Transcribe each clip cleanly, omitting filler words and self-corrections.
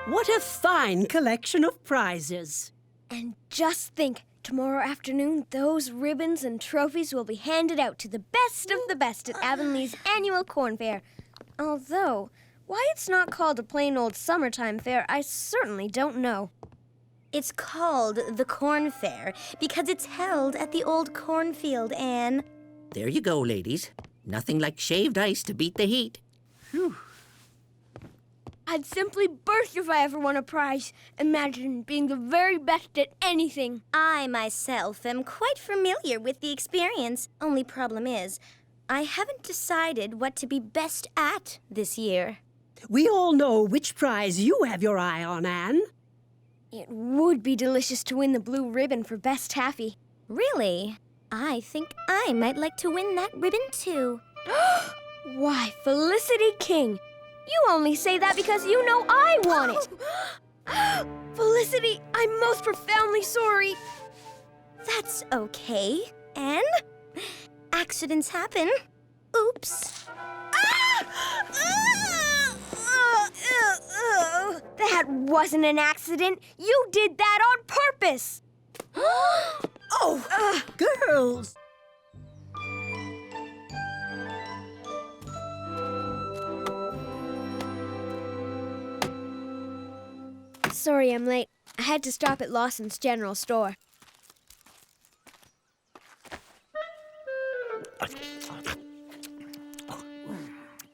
What a fine collection of prizes. And just think, tomorrow afternoon, those ribbons and trophies will be handed out to the best of the best at Avonlea's annual corn fair. Although, why it's not called a plain old summertime fair, I certainly don't know. It's called the Corn Fair because it's held at the old cornfield, Anne. There you go, ladies. Nothing like shaved ice to beat the heat. Phew. I'd simply burst if I ever won a prize. Imagine being the very best at anything. I myself am quite familiar with the experience. Only problem is, I haven't decided what to be best at this year. We all know which prize you have your eye on, Anne. It would be delicious to win the blue ribbon for best taffy. Really? I think I might like to win that ribbon too. Why, Felicity King, you only say that because you know I want it. Felicity, I'm most profoundly sorry. That's okay, Anne. Accidents happen. Oops. That wasn't an accident. You did that on purpose. Oh, girls! Sorry I'm late. I had to stop at Lawson's General Store.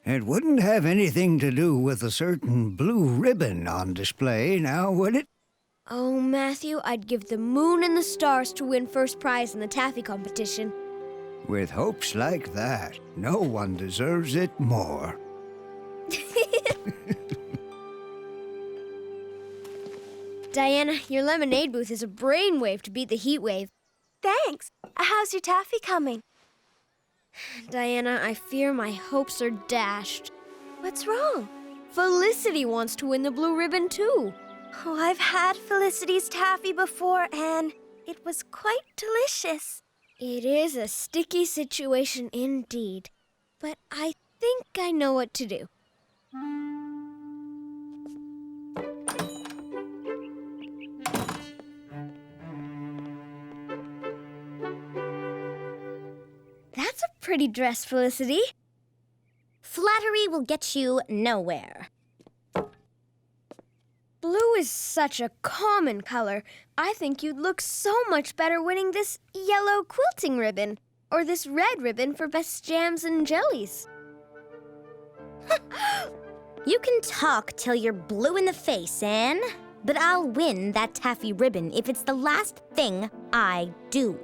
It wouldn't have anything to do with a certain blue ribbon on display now, would it? Oh, Matthew, I'd give the moon and the stars to win first prize in the taffy competition. With hopes like that, no one deserves it more. Diana, your lemonade booth is a brainwave to beat the heat wave. Thanks. How's your taffy coming? Diana, I fear my hopes are dashed. What's wrong? Felicity wants to win the blue ribbon, too. Oh, I've had Felicity's taffy before, and it was quite delicious. It is a sticky situation indeed. But I think I know what to do. That's a pretty dress, Felicity. Flattery will get you nowhere. Blue is such a common color. I think you'd look so much better winning this yellow quilting ribbon or this red ribbon for best jams and jellies. You can talk till you're blue in the face, Anne. But I'll win that taffy ribbon if it's the last thing I do.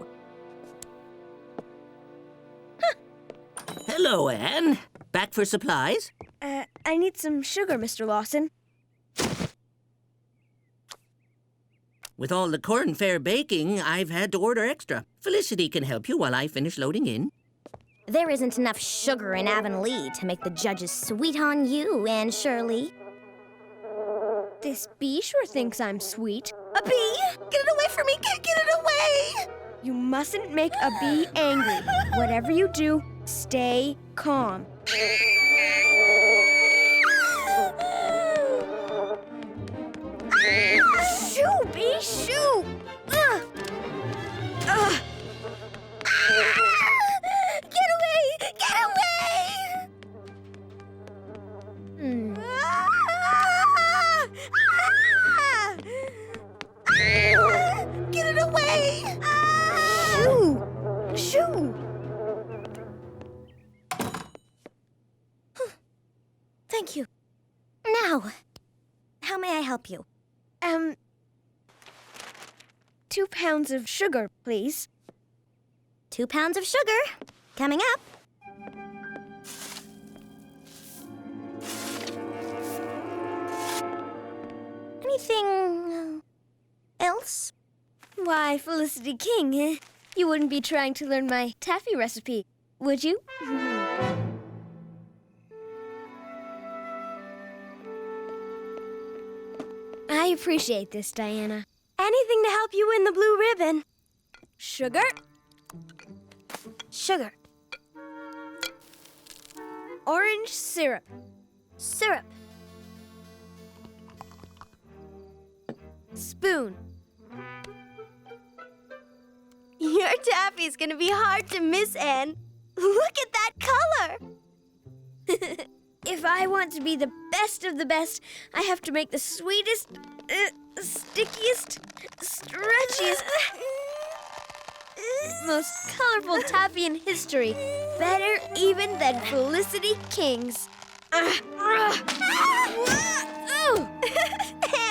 Hello, Anne. Back for supplies? I need some sugar, Mr. Lawson. With all the corn fair baking, I've had to order extra. Felicity can help you while I finish loading in. There isn't enough sugar in Avonlea to make the judges sweet on you, Anne Shirley. This bee sure thinks I'm sweet. A bee? Get it away from me! Get it away! You mustn't make a bee angry. Whatever you do, stay calm. Shoo, bee, shoo! Get away! Get away! Get it away! Shoo! Shoo! Thank you. Now, how may I help you? 2 pounds of sugar, please. 2 pounds of sugar. Coming up. Anything else? Why, Felicity King, you wouldn't be trying to learn my taffy recipe, would you? I appreciate this, Diana. Anything to help you win the blue ribbon. Sugar? Sugar. Orange syrup. Syrup. spoon. Your taffy's gonna be hard to miss, Anne. Look at that color! If I want to be the best of the best, I have to make the sweetest, stickiest, stretchiest, most colorful taffy in history. Better even than Felicity King's.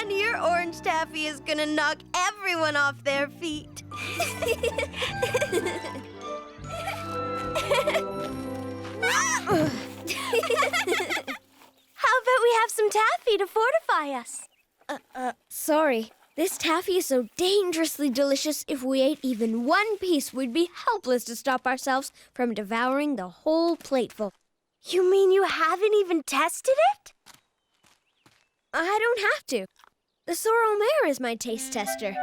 And your orange taffy is gonna knock everyone off their feet. How about we have some taffy to fortify us? Sorry. This taffy is so dangerously delicious, if we ate even one piece, we'd be helpless to stop ourselves from devouring the whole plateful. You mean you haven't even tested it? I don't have to. The sorrel mare is my taste tester.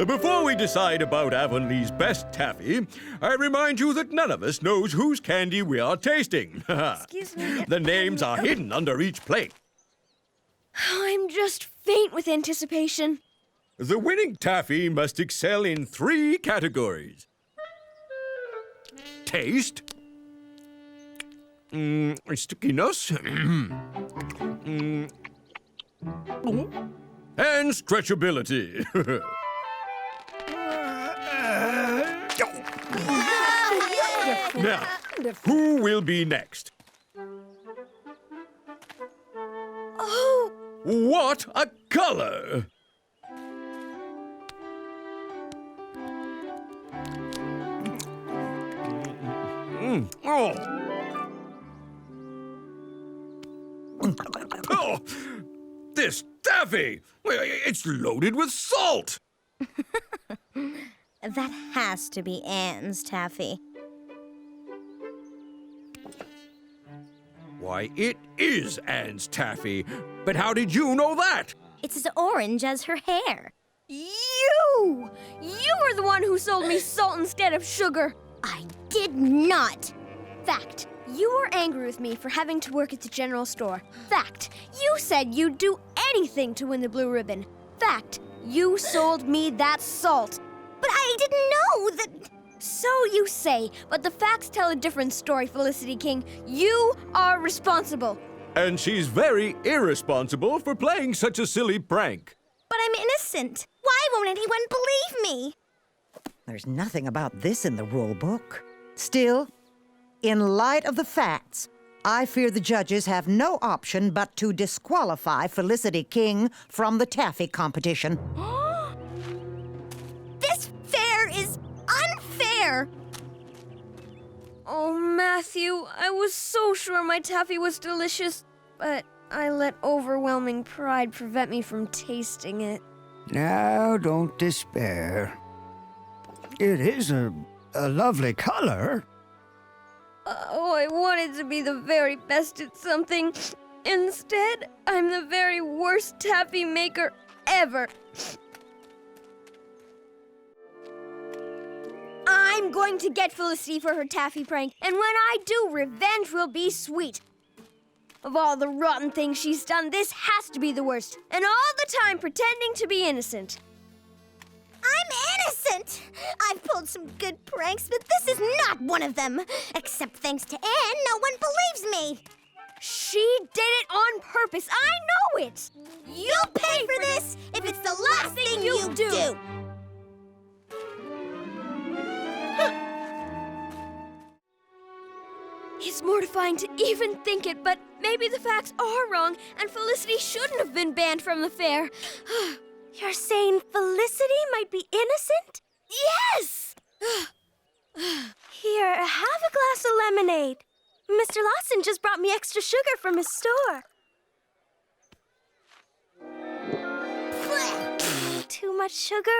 Before we decide about Avonlea's best taffy, I remind you that none of us knows whose candy we are tasting. Excuse me. The names are hidden under each plate. I'm just faint with anticipation. The winning taffy must excel in 3 categories. Taste, stickiness, and stretchability. Now, who will be next? Oh, What a color! Oh. Oh, this taffy! It's loaded with salt! That has to be Anne's taffy. Why, it is Anne's taffy. But how did you know that? It's as orange as her hair. you! You were the one who sold me salt instead of sugar. I did not. Fact, you were angry with me for having to work at the general store. Fact, you said you'd do anything to win the blue ribbon. Fact, you sold me that salt. But I didn't know that... So you say, but the facts tell a different story, Felicity King. You are responsible. And she's very irresponsible for playing such a silly prank. But I'm innocent. Why won't anyone believe me? There's nothing about this in the rule book. Still, in light of the facts, I fear the judges have no option but to disqualify Felicity King from the taffy competition. This fair is unfair. Oh, Matthew, I was so sure my taffy was delicious, but I let overwhelming pride prevent me from tasting it. Now, don't despair. It is a lovely color. Oh, I wanted to be the very best at something. Instead, I'm the very worst taffy maker ever. I'm going to get Felicity for her taffy prank, and when I do, revenge will be sweet. Of all the rotten things she's done, this has to be the worst, and all the time pretending to be innocent. I'm innocent. I've pulled some good pranks, but this is not one of them. Except thanks to Anne, no one believes me. She did it on purpose. I know it. You'll pay for this if it's the last thing you do. It's mortifying to even think it, but maybe the facts are wrong, and Felicity shouldn't have been banned from the fair. You're saying Felicity might be innocent? Yes! Here, have a glass of lemonade. Mr. Lawson just brought me extra sugar from his store. Too much sugar?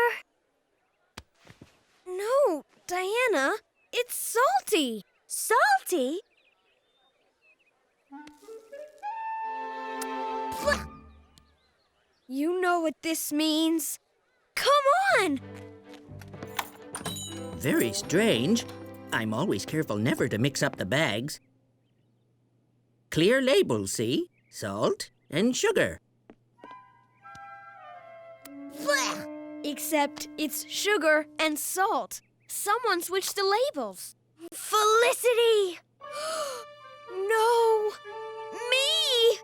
No, Diana, it's salty. Salty? You know what this means. Come on! Very strange. I'm always careful never to mix up the bags. Clear labels, see? Salt and sugar. Except it's sugar and salt. Someone switched the labels. Felicity! No! Me!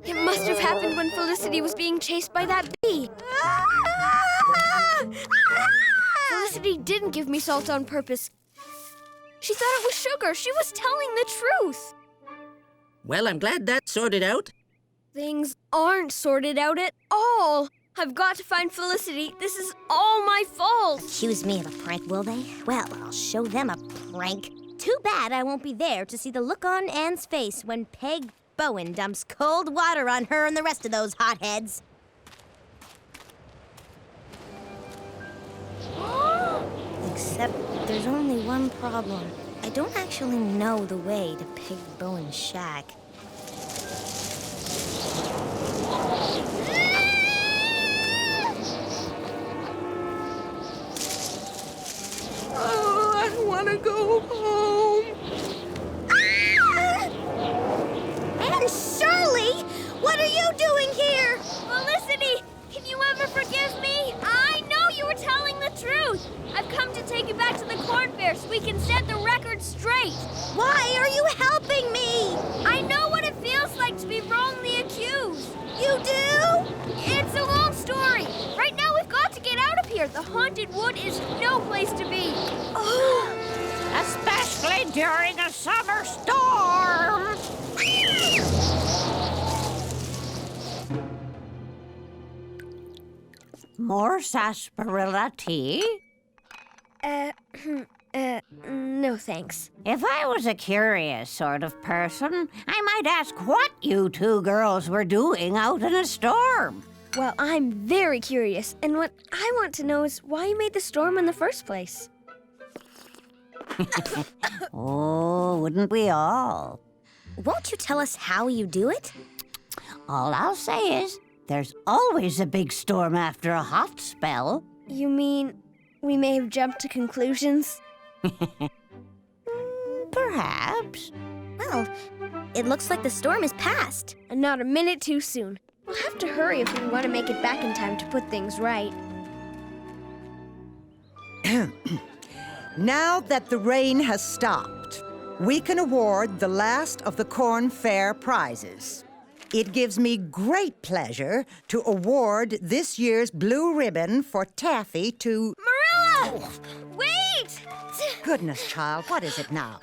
It must have happened when Felicity was being chased by that bee. Felicity didn't give me salt on purpose. She thought it was sugar. She was telling the truth. Well, I'm glad that's sorted out. Things aren't sorted out at all. I've got to find Felicity. This is all my fault. Accuse me of a prank, will they? Well, I'll show them a prank. Too bad I won't be there to see the look on Anne's face when Peg Bowen dumps cold water on her and the rest of those hotheads. Except there's only one problem. I don't actually know the way to Peg Bowen's shack. Oh, I want to go home. And Shirley, what are you doing here? Felicity, can you ever forgive me? I know you were telling the truth. I've come to take you back to the corn fair so we can set the record straight. Why are you helping me? I know what it feels like to be wrongly accused. You do? It's a long story. Right now we've got to get out of here. The haunted wood is no place to be. Oh. Especially during a summer storm. More sarsaparilla tea? No thanks. If I was a curious sort of person, I might ask what you two girls were doing out in a storm. Well, I'm very curious, and what I want to know is why you made the storm in the first place. Oh, wouldn't we all? Won't you tell us how you do it? All I'll say is, there's always a big storm after a hot spell. You mean we may have jumped to conclusions? Perhaps. Well, it looks like the storm is past. And not a minute too soon. We'll have to hurry if we want to make it back in time to put things right. Now that the rain has stopped, we can award the last of the Corn Fair prizes. It gives me great pleasure to award this year's blue ribbon for Taffy to... Marilla! Wait! Goodness, child, what is it now?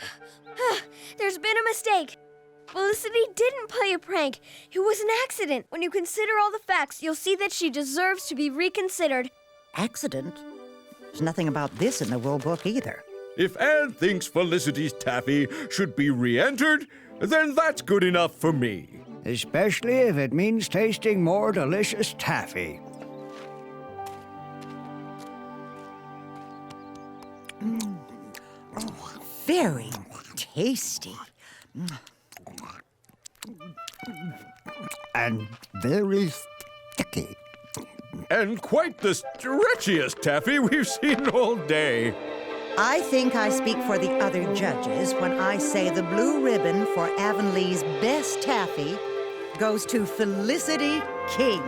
There's been a mistake. Felicity didn't play a prank. It was an accident. When you consider all the facts, you'll see that she deserves to be reconsidered. Accident? There's nothing about this in the rule book either. If Anne thinks Felicity's taffy should be re-entered, then that's good enough for me. Especially if it means tasting more delicious taffy. Oh, very tasty. And very sticky. And quite the stretchiest taffy we've seen all day. I think I speak for the other judges when I say the blue ribbon for Avonlea's best taffy goes to Felicity King.